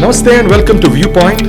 Namaste and welcome to Viewpoint.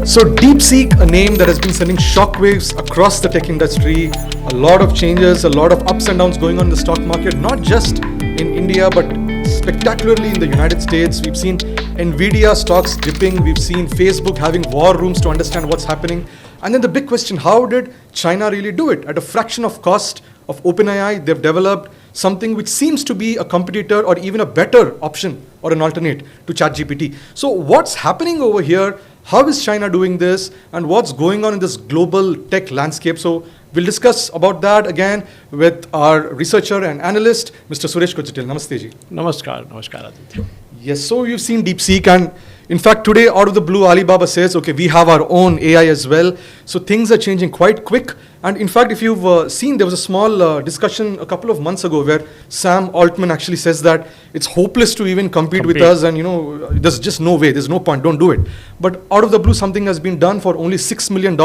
So DeepSeek, a name that has been sending shockwaves across the tech industry, a lot of changes, a lot of ups and downs going on in the stock market, not just in India, but spectacularly in the United States. We've seen Nvidia stocks dipping, we've seen Facebook having war rooms to understand what's happening. And then the big question, how did China really do it? At a fraction of cost of OpenAI, they've developed something which seems to be a competitor or even a better option or an alternate to ChatGPT. So what's happening over here? How is China doing this? And what's going on in this global tech landscape? So we'll discuss about that again with our researcher and analyst, Mr. Suresh Kochatill. Namaste ji. Namaskar, Aditya. Yes, so you've seen DeepSeek, and in fact today out of the blue Alibaba says, okay, we have our own AI as well. So things are changing quite quick. And in fact, if you've seen, there was a small discussion a couple of months ago where Sam Altman actually says that it's hopeless to even compete with us, and there's just no way, there's no point, don't do it. But out of the blue, something has been done for only $6 million,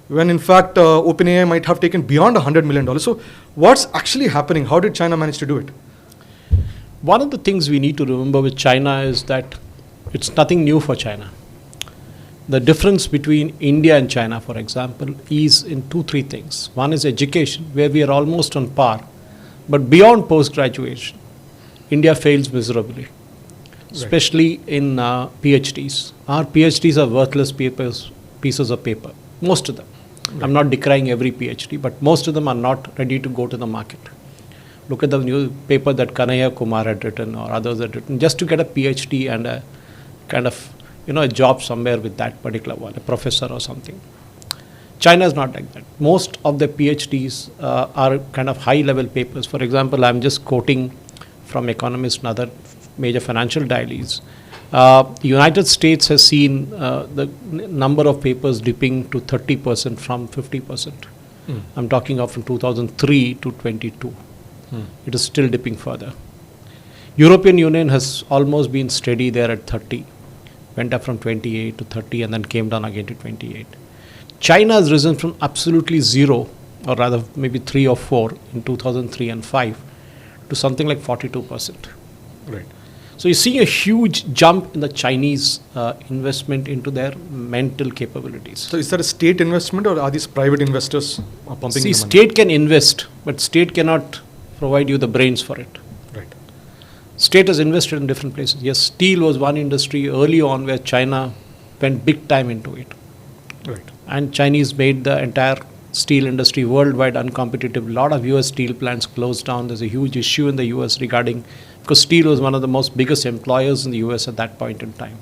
when in fact OpenAI might have taken beyond $100 million. So what's actually happening? How did China manage to do it? One of the things we need to remember with China is that it's nothing new for China. The difference between India and China, for example, is in 2-3 things. One is education, where we are almost on par. But beyond post-graduation, India fails miserably, especially in PhDs. Our PhDs are worthless pieces of paper, most of them. Right. I'm not decrying every PhD, but most of them are not ready to go to the market. Look at the new paper that Kanhaiya Kumar had written or others had written, just to get a PhD and a kind of a job somewhere with that particular one, a professor or something. China is not like that. Most of the PhDs are kind of high-level papers. For example, I'm just quoting from Economist and other major financial dailies. The United States has seen the number of papers dipping to 30% from 50%. I'm talking of from 2003 to 22. It is still dipping further. European Union has almost been steady there at 30. Went up from 28 to 30 and then came down again to 28. China has risen from absolutely zero, or rather maybe 3 or 4 in 2003 and 5 to something like 42%. Right. So you're seeing a huge jump in the Chinese investment into their mental capabilities. So is that a state investment, or are these private investors pumping the money? State can invest, but state cannot provide you the brains for it. Right. State has invested in different places. Yes, steel was one industry early on where China went big time into it. Right. And Chinese made the entire steel industry worldwide uncompetitive. A lot of US steel plants closed down. There's a huge issue in the US regarding, because steel was one of the most biggest employers in the US at that point in time.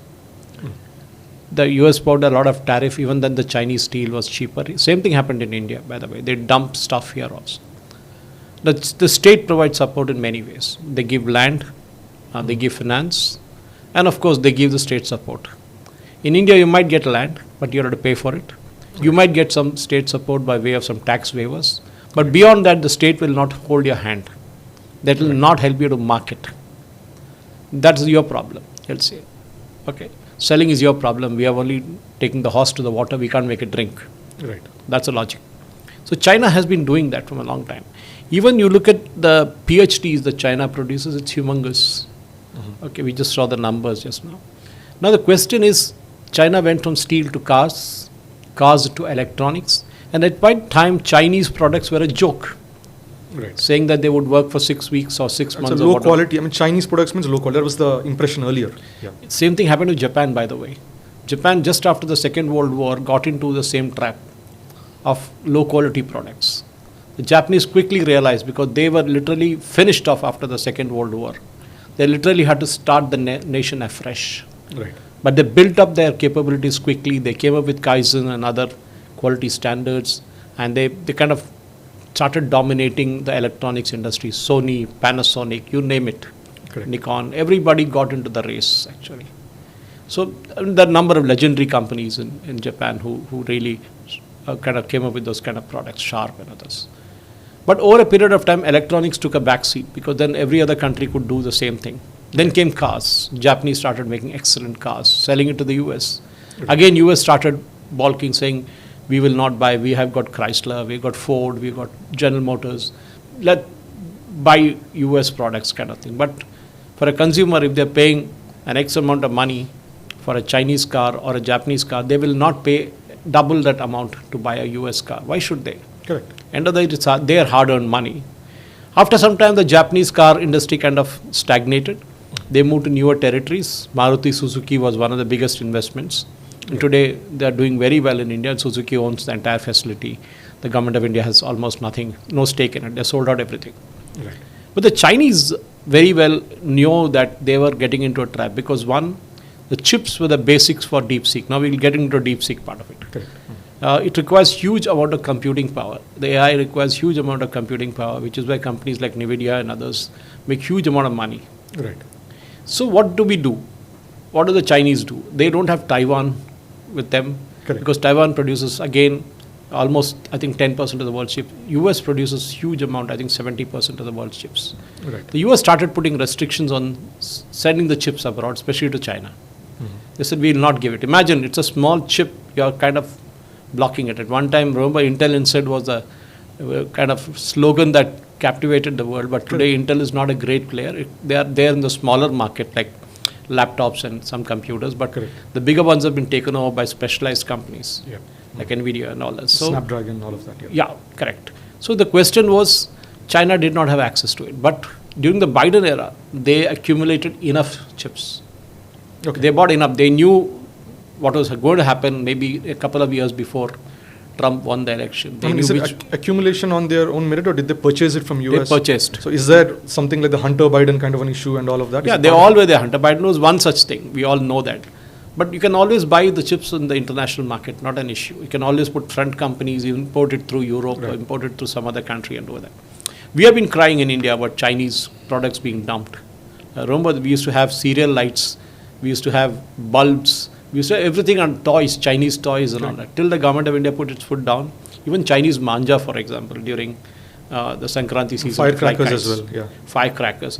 The US bought a lot of tariff, even then the Chinese steel was cheaper. Same thing happened in India, by the way. They dumped stuff here also. The state provides support in many ways. They give land, they give finance, and of course they give the state support. In India, you might get land, but you have to pay for it. You might get some state support by way of some tax waivers, but beyond that, the state will not hold your hand. That will not help you to market. That's your problem, let's say. Okay, selling is your problem. We have only taken the horse to the water. We can't make it drink. Right. That's the logic. So China has been doing that from a long time. Even you look at the PhDs that China produces, it's humongous. Okay, we just saw the numbers just now. Now the question is, China went from steel to cars to electronics, and at one time Chinese products were a joke. Right. Saying that they would work for 6 weeks or 6 months. It's a low quality. I mean, Chinese products means low quality. That was the impression earlier. Yeah. Same thing happened to Japan, by the way. Japan, just after the Second World War, got into the same trap of low quality products. The Japanese quickly realized, because they were literally finished off after the Second World War. They literally had to start the nation afresh. Right. But they built up their capabilities quickly. They came up with Kaizen and other quality standards, and they kind of started dominating the electronics industry. Sony, Panasonic, you name it. Correct. Nikon, everybody got into the race actually. So there are a number of legendary companies in Japan who really kind of came up with those kind of products, Sharp and others. But over a period of time, electronics took a backseat, because then every other country could do the same thing. Then came cars. Japanese started making excellent cars, selling it to the US. Again, US started balking, saying, we will not buy, we have got Chrysler, we've got Ford, we've got General Motors. Let buy US products kind of thing. But for a consumer, if they're paying an X amount of money for a Chinese car or a Japanese car, they will not pay double that amount to buy a US car. Why should they? Correct. End of the day, it's their hard-earned money. After some time, the Japanese car industry kind of stagnated. They moved to newer territories. Maruti Suzuki was one of the biggest investments. And today, they are doing very well in India. And Suzuki owns the entire facility. The government of India has almost nothing, no stake in it. They sold out everything. Right. But the Chinese very well knew that they were getting into a trap because one, the chips were the basics for DeepSeek. Now we'll get into DeepSeek part of it. Correct. It requires huge amount of computing power. The AI requires huge amount of computing power, which is why companies like NVIDIA and others make huge amount of money. Right. So what do we do? What do the Chinese do? They don't have Taiwan with them. Correct. Because Taiwan produces, again, almost, I think, 10% of the world's chips. US produces huge amount, I think 70% of the world's chips. Right. The US started putting restrictions on sending the chips abroad, especially to China. They said, we will not give it. Imagine, it's a small chip, you're kind of blocking it. At one time, remember, Intel Inside was a kind of slogan that captivated the world, but today Intel is not a great player. They are there in the smaller market, like laptops and some computers, but Correct. the bigger ones have been taken over by specialized companies, Yeah. like NVIDIA and all that. So, Snapdragon, all of that. yeah, correct. So the question was, China did not have access to it, but during the Biden era, they accumulated enough chips. Okay. They bought enough. They knew what was going to happen maybe a couple of years before Trump won the election. They knew is which it accumulation on their own merit, or did they purchase it from they US? purchased. So is there something like the Hunter Biden kind of an issue and all of that? Yeah, Is it they part all of were there. Hunter Biden was one such thing. We all know that. But you can always buy the chips in the international market, not an issue. You can always put front companies, import it through Europe or Right. import it through some other country and do that. We have been crying in India about Chinese products being dumped. Remember, we used to have serial lights, we used to have bulbs, we used to have everything on toys, Chinese toys and all that. Till the government of India put its foot down. Even Chinese manja, for example, during the Sankranti season. Firecrackers like as kites. well, yeah. Firecrackers.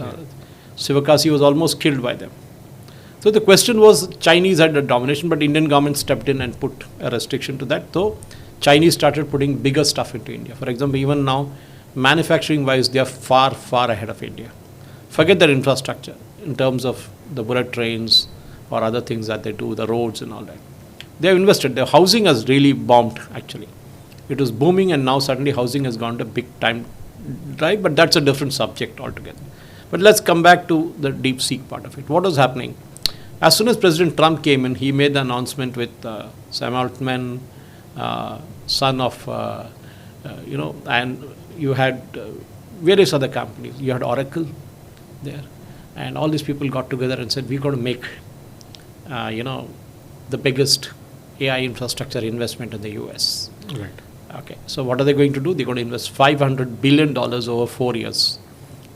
Sivakasi was almost killed by them. So the question was, Chinese had a domination, but Indian government stepped in and put a restriction to that. So Chinese started putting bigger stuff into India. For example, even now, manufacturing-wise, they are far, far ahead of India. Forget their infrastructure in terms of the bullet trains or other things that they do, the roads and all that. They have invested. Their housing has really bombed, actually. It was booming, and now suddenly housing has gone to big time drive, but that's a different subject altogether. But let's come back to the DeepSeek part of it. What was happening? As soon as President Trump came in, he made the announcement with Sam Altman, son of, and you had various other companies. You had Oracle there, and all these people got together and said, we're going to make, the biggest AI infrastructure investment in the US. Right. Okay, so what are they going to do? They're going to invest $500 billion over 4 years.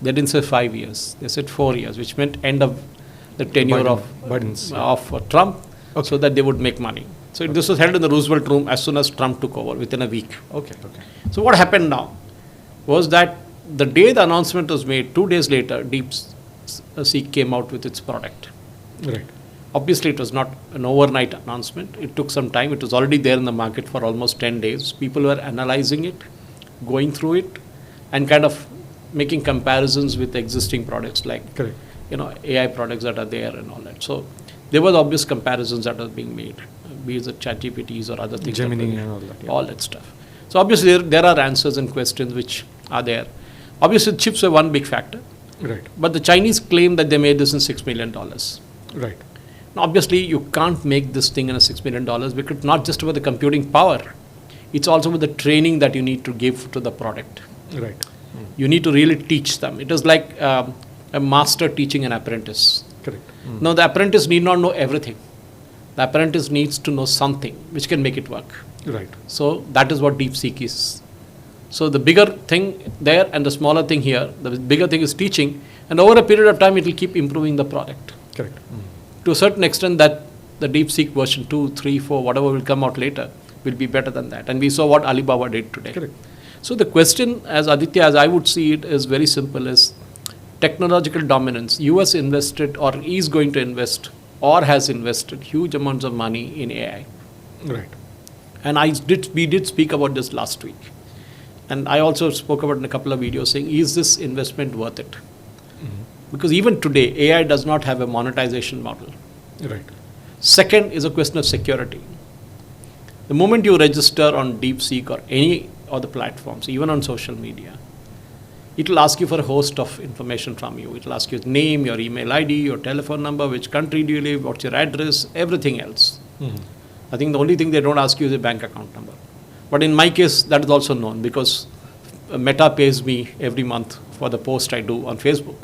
They didn't say 5 years. They said 4 years, which meant end of the tenure Biden's, of Trump, Okay. so that they would make money. So this was held in the Roosevelt Room as soon as Trump took over, within a week. Okay. So what happened now was that the day the announcement was made, 2 days later, DeepSeek came out with its product. Right. Obviously, it was not an overnight announcement. It took some time. It was already there in the market for almost 10 days. People were analyzing it, going through it, and kind of making comparisons with existing products like Correct. AI products that are there and all that. So there were obvious comparisons that were being made, be it the ChatGPTs or other things. Gemini and all that. Yeah. All that stuff. So obviously there are answers and questions which are there. Obviously chips were one big factor. Right. But the Chinese claim that they made this in $6 million. Right. Now obviously you can't make this thing in a $6 million because it's not just about the computing power. It's also about the training that you need to give to the product. Right. You need to really teach them. It is like a master teaching an apprentice. Correct. Now, the apprentice need not know everything. The apprentice needs to know something which can make it work. Right. So, that is what DeepSeek is. So, the bigger thing there and the smaller thing here, the bigger thing is teaching, and over a period of time, it will keep improving the product. Correct. To a certain extent, that the DeepSeek version 2, 3, 4, whatever will come out later, will be better than that. And we saw what Alibaba did today. Correct. So, the question, as Aditya, as I would see it, is very simple, is technological dominance. US invested or is going to invest or has invested huge amounts of money in AI. Right. And we did speak about this last week. And I also spoke about in a couple of videos saying, is this investment worth it? Because even today, AI does not have a monetization model. Right. Second is a question of security. The moment you register on DeepSeek or any other platforms, even on social media, it will ask you for a host of information from you. It will ask you your name, your email ID, your telephone number, which country do you live, what's your address, everything else. I think the only thing they don't ask you is a bank account number. But in my case, that is also known because Meta pays me every month for the post I do on Facebook.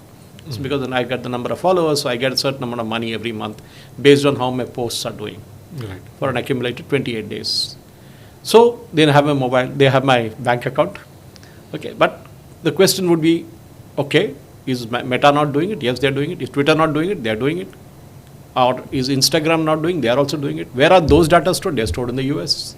It's because then I get the number of followers, so I get a certain amount of money every month based on how my posts are doing for an accumulated 28 days. So they have my mobile, they have my bank account. Okay, but the question would be, okay, is Meta not doing it? Yes, they're doing it. Is Twitter not doing it? They're doing it. Or is Instagram not doing it? They are also doing it. Where are those data stored? They're stored in the US.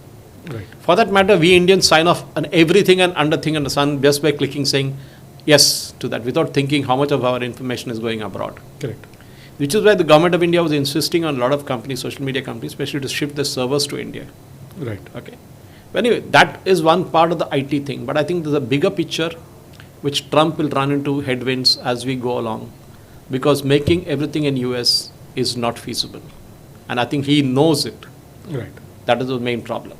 Right. For that matter, we Indians sign off on everything and underthing under the sun just by clicking saying yes to that without thinking how much of our information is going abroad. Correct. Which is why the government of India was insisting on a lot of companies, social media companies, especially to shift their servers to India. Right. Okay. But anyway, that is one part of the IT thing. But I think there's a bigger picture which Trump will run into headwinds as we go along, because making everything in US is not feasible. And I think he knows it. Right. That is the main problem.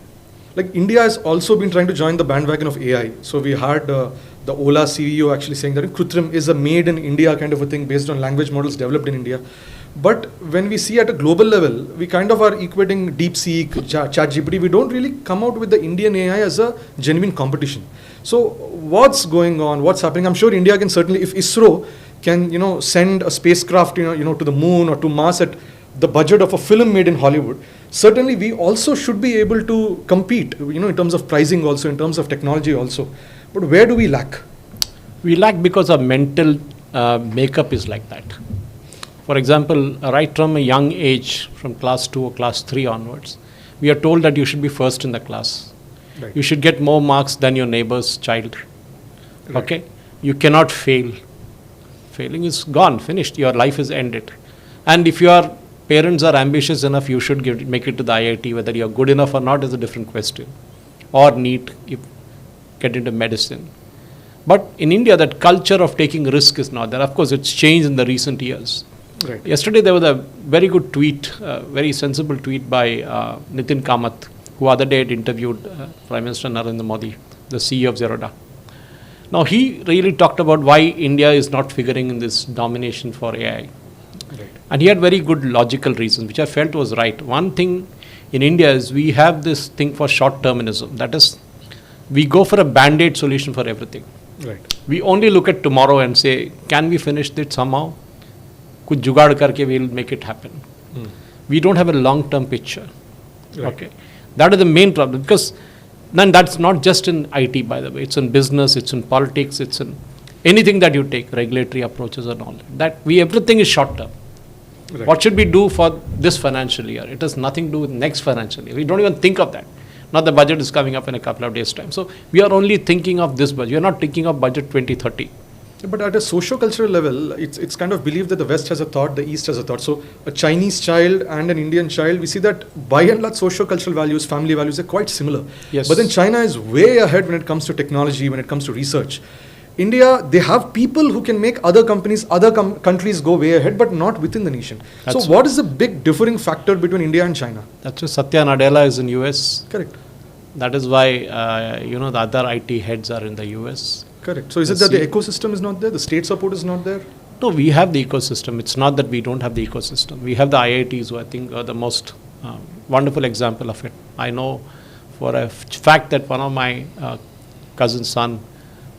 Like India has also been trying to join the bandwagon of AI. So we had the Ola CEO actually saying that Krutrim is a made in India kind of a thing based on language models developed in India. But when we see at a global level, we kind of are equating DeepSeek, ChatGPT. We don't really come out with the Indian AI as a genuine competition. So what's going on? What's happening? I'm sure India can certainly, if ISRO can, send a spacecraft, to the moon or to Mars at the budget of a film made in Hollywood, certainly we also should be able to compete, in terms of pricing also, in terms of technology also. But where do we lack? We lack because our mental makeup is like that. For example, right from a young age, from class 2 or class 3 onwards, we are told that you should be first in the class. Right. You should get more marks than your neighbor's child. Right. Okay? You cannot fail. Failing is gone, finished. Your life is ended. And if your parents are ambitious enough, you should make it to the IIT. Whether you're good enough or not is a different question. Or get into medicine. But in India, that culture of taking risk is not there. Of course, it's changed in the recent years. Right. Yesterday, there was a very good tweet, very sensible tweet by Nitin Kamath, who other day had interviewed Prime Minister Narendra Modi, the CEO of Zerodha. Now, he really talked about why India is not figuring in this domination for AI. Right. And he had very good logical reasons, which I felt was right. One thing in India is we have this thing for short-termism. That is, we go for a band-aid solution for everything. Right. We only look at tomorrow and say, can we finish this somehow? Kuch jugaad karke we'll make it happen. We don't have a long-term picture. Right. Okay. That is the main problem, because then that's not just in IT, by the way. It's in business, it's in politics, it's in anything that you take, regulatory approaches and all that. Everything is short-term. Right. What should we do for this financial year? It has nothing to do with next financial year. We don't even think of that. Now the budget is coming up in a couple of days' time. So we are only thinking of this budget. We are not thinking of budget 2030. But at a socio-cultural level, it's kind of believed that the West has a thought, the East has a thought. So a Chinese child and an Indian child, we see that by and large socio-cultural values, family values are quite similar. Yes. But then China is way ahead when it comes to technology, when it comes to research. India, they have people who can make other companies, countries go way ahead, but not within the nation. That's so what is the big differing factor between India and China? That's why Satya Nadella is in US. Correct. That is why, the other IT heads are in the US. Correct. So is it that the ecosystem is not there? The state support is not there? No, we have the ecosystem. It's not that we don't have the ecosystem. We have the IITs, who I think are the most wonderful example of it. I know for a fact that one of my cousin's son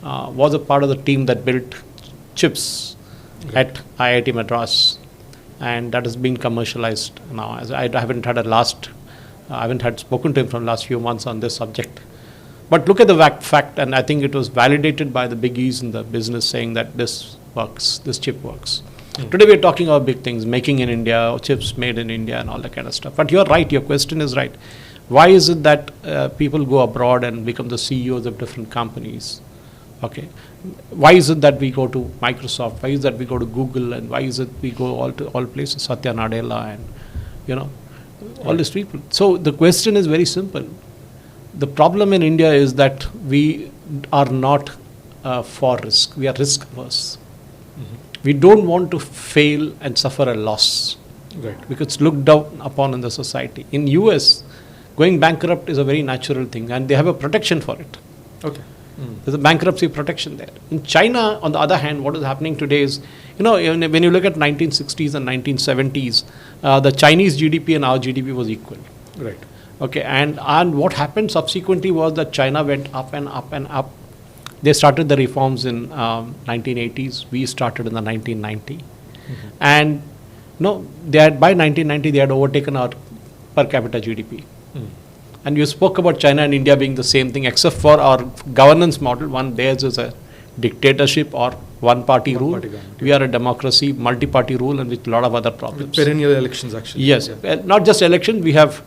was a part of the team that built chips at IIT Madras, and that has been commercialized now. As I haven't had spoken to him from the last few months on this subject. But look at the fact, and I think it was validated by the biggies in the business saying that this works, this chip works. Today we're talking about big things, making in India, chips made in India and all that kind of stuff. But you're right, your question is right. Why is it that people go abroad and become the CEOs of different companies? Okay. Why is it that we go to Microsoft? Why is it that we go to Google? And why is it we go all places, Satya Nadella and, all these people. So the question is very simple. The problem in India is that we are not for risk. We are risk averse. We don't want to fail and suffer a loss. Right. because it's looked down upon in the society. In US, going bankrupt is a very natural thing, and they have a protection for it. Okay. There's a bankruptcy protection there. In China, on the other hand, what is happening today is, when you look at 1960s and 1970s, the Chinese GDP and our GDP was equal. Right. Okay, and what happened subsequently was that China went up and up and up. They started the reforms in 1980s. We started in the 1990, and by 1990 they had overtaken our per capita GDP. And you spoke about China and India being the same thing, except for our governance model. One, theirs is a dictatorship or one-party rule. We are a democracy, multi-party rule, and with a lot of other problems. With perennial elections, actually. Yes, not just elections. We have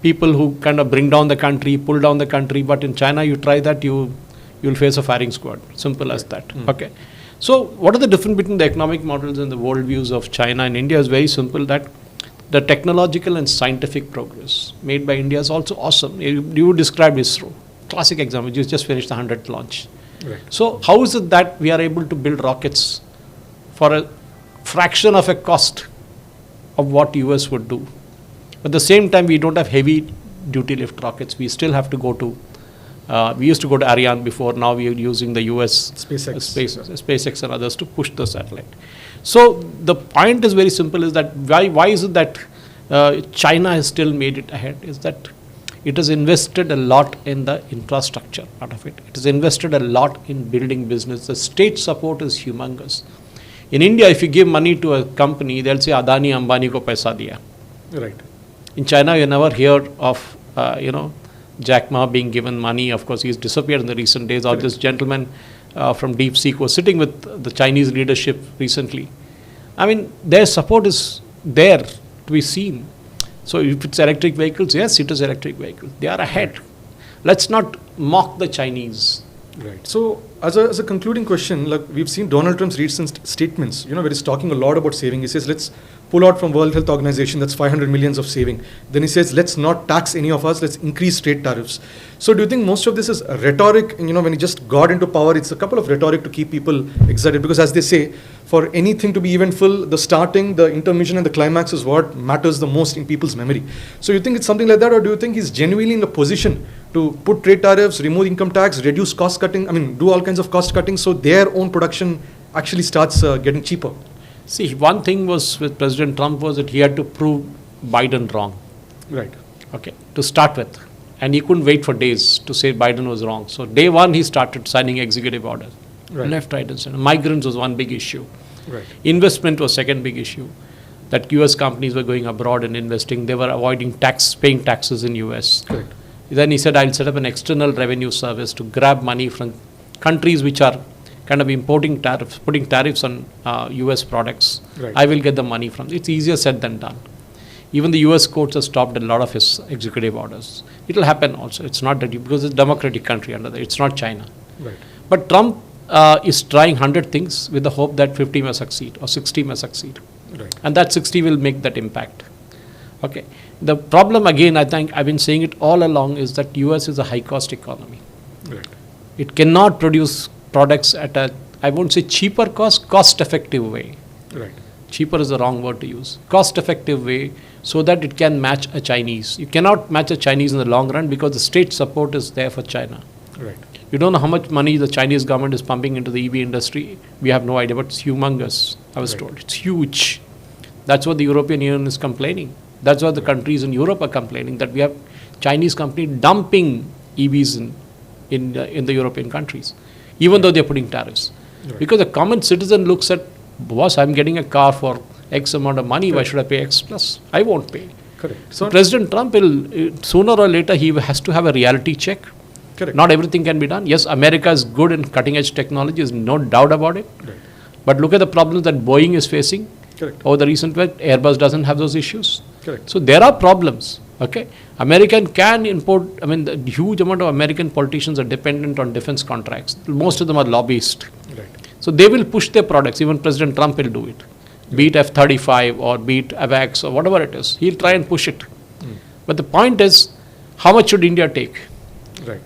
people who kind of bring down the country, pull down the country. But in China, you try that, you'll face a firing squad. Simple as that. Okay. So what are the difference between the economic models and the worldviews of China and India? Is very simple. That the technological and scientific progress made by India is also awesome. You described ISRO. Classic example. You just finished the 100th launch. Right. So how is it that we are able to build rockets for a fraction of a cost of what US would do? At the same time, we don't have heavy duty lift rockets. We still have to go to, we used to go to Ariane before. Now we are using the US SpaceX and others to push the satellite. So the point is very simple, is that why is it that China has still made it ahead, is that it has invested a lot in the infrastructure part of it. It has invested a lot in building business. The state support is humongous. In India, if you give money to a company, they'll say Adani Ambani ko paisa diya. Right. In China, you never hear of Jack Ma being given money. Of course, he's disappeared in the recent days. Or this gentleman from DeepSeek was sitting with the Chinese leadership recently. I mean, their support is there to be seen. So if it's electric vehicles, yes, it is electric vehicles. They are ahead. Let's not mock the Chinese. Right. So as a concluding question, look, we've seen Donald Trump's recent statements, where he's talking a lot about saving. He says, let's pull out from World Health Organization, that's 500 millions of saving. Then he says, let's not tax any of us, let's increase trade tariffs. So do you think most of this is rhetoric? When he just got into power, it's a couple of rhetoric to keep people excited, because as they say, for anything to be eventful, the starting, the intermission and the climax is what matters the most in people's memory. So you think it's something like that, or do you think he's genuinely in a position to put trade tariffs, remove income tax, reduce cost cutting, do all kinds of cost cutting so their own production actually starts getting cheaper? See, one thing was with President Trump was that he had to prove Biden wrong. Right. Okay, to start with. And he couldn't wait for days to say Biden was wrong. So day one, he started signing executive orders. Right. Left, right, and center. Migrants was one big issue. Right. Investment was second big issue. That US companies were going abroad and investing. They were avoiding paying taxes in US. Correct. Then he said, I'll set up an external revenue service to grab money from countries which are kind of putting tariffs on US products. Right. I will get the money from. It's easier said than done. Even the US courts have stopped a lot of his executive orders. It will happen also. It's not that because it's a democratic country under there. It's not China. Right. But Trump is trying 100 things with the hope that 50 may succeed or 60 may succeed. Right. And that 60 will make that impact. Okay. The problem again, I think I've been saying it all along, is that US is a high cost economy. Right. It cannot produce products at a, I won't say cheaper cost effective way. Right. Cheaper is the wrong word to use. Cost effective way, so that it can match a Chinese. You cannot match a Chinese in the long run because the state support is there for China. Right. You don't know how much money the Chinese government is pumping into the EV industry. We have no idea, but it's humongous, I was told. It's huge. That's what the European Union is complaining. That's what the countries in Europe are complaining, that we have Chinese companies dumping EVs in the European countries, even though they're putting tariffs. Right. Because the common citizen looks at, boss, I'm getting a car for X amount of money, why should I pay X plus? I won't pay. Correct. So President Trump will, sooner or later, he has to have a reality check. Correct. Not everything can be done. Yes, America is good in cutting edge technology, there's no doubt about it. Right. But look at the problems that Boeing is facing. Correct. Over the recent time, Airbus doesn't have those issues. Correct. So there are problems. Okay, American can import. I mean, the huge amount of American politicians are dependent on defense contracts. Most of them are lobbyists. Right. So they will push their products. Even President Trump will do it. Be it F-35 or be it AVAX or whatever it is. He'll try and push it. But the point is, how much should India take? Right.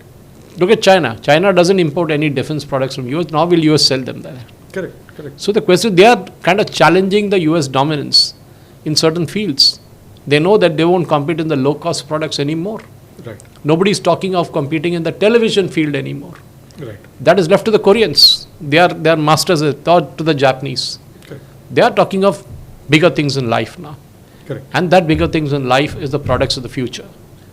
Look at China. China doesn't import any defense products from US. Now will US sell them there? Correct. Correct. So the question, they are kind of challenging the US dominance in certain fields. They know that they won't compete in the low-cost products anymore. Right. Nobody's talking of competing in the television field anymore. Right. That is left to the Koreans. They are masters, or to the Japanese. Correct. They are talking of bigger things in life now. Correct. And that bigger things in life is the products of the future.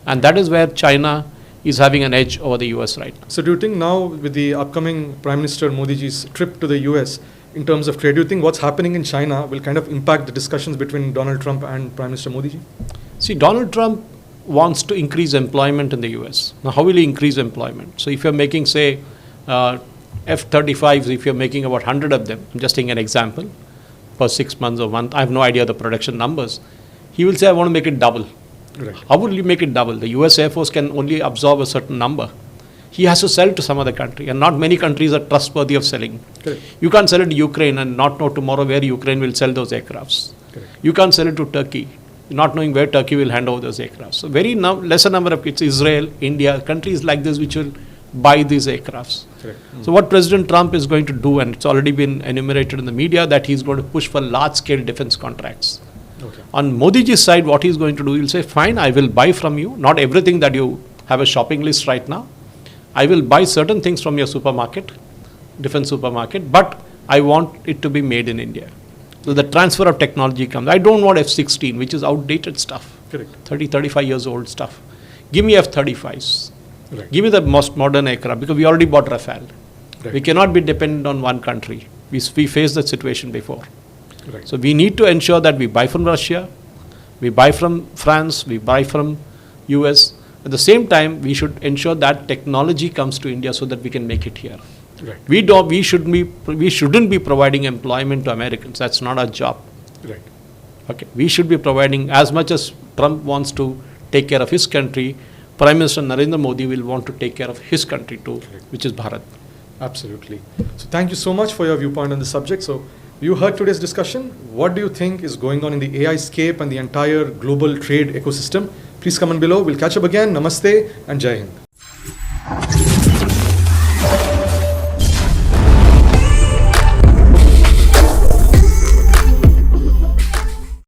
And that is where China is having an edge over the US right now. So do you think now with the upcoming Prime Minister Modi ji's trip to the US in terms of trade, do you think what's happening in China will kind of impact the discussions between Donald Trump and Prime Minister Modi ji? See, Donald Trump wants to increase employment in the US. Now, how will he increase employment? So if you're making, say, F-35s, if you're making about 100 of them, I'm just taking an example, for 6 months or month, I have no idea the production numbers, he will say, I want to make it double. Right. How will you make it double? The US Air Force can only absorb a certain number. He has to sell to some other country, and not many countries are trustworthy of selling. Correct. You can't sell it to Ukraine and not know tomorrow where Ukraine will sell those aircrafts. Correct. You can't sell it to Turkey, not knowing where Turkey will hand over those aircrafts. So very lesser number of, it's Israel, India, countries like this which will buy these aircrafts. Correct. So what President Trump is going to do, and it's already been enumerated in the media, that he's going to push for large-scale defense contracts. Okay. On Modi ji's side, what he's going to do, he'll say, fine, I will buy from you, not everything that you have a shopping list right now. I will buy certain things from your supermarket, defense supermarket, but I want it to be made in India. So the transfer of technology comes. I don't want F-16, which is outdated stuff. Correct. 30, 35 years old stuff. Give me F-35s. Right. Give me the most modern aircraft, because we already bought Rafale. Right. We cannot be dependent on one country. We faced that situation before. Right. So we need to ensure that we buy from Russia, we buy from France, we buy from US. At the same time, we should ensure that technology comes to India so that we can make it here. Right. We shouldn't be providing employment to Americans. That's not our job. Right. Okay. We should be providing, as much as Trump wants to take care of his country, Prime Minister Narendra Modi will want to take care of his country too, which is Bharat. Absolutely. So thank you so much for your viewpoint on this subject. So you heard today's discussion. What do you think is going on in the AI scape and the entire global trade ecosystem? Please comment below. We'll catch up again. Namaste and Jai Hind.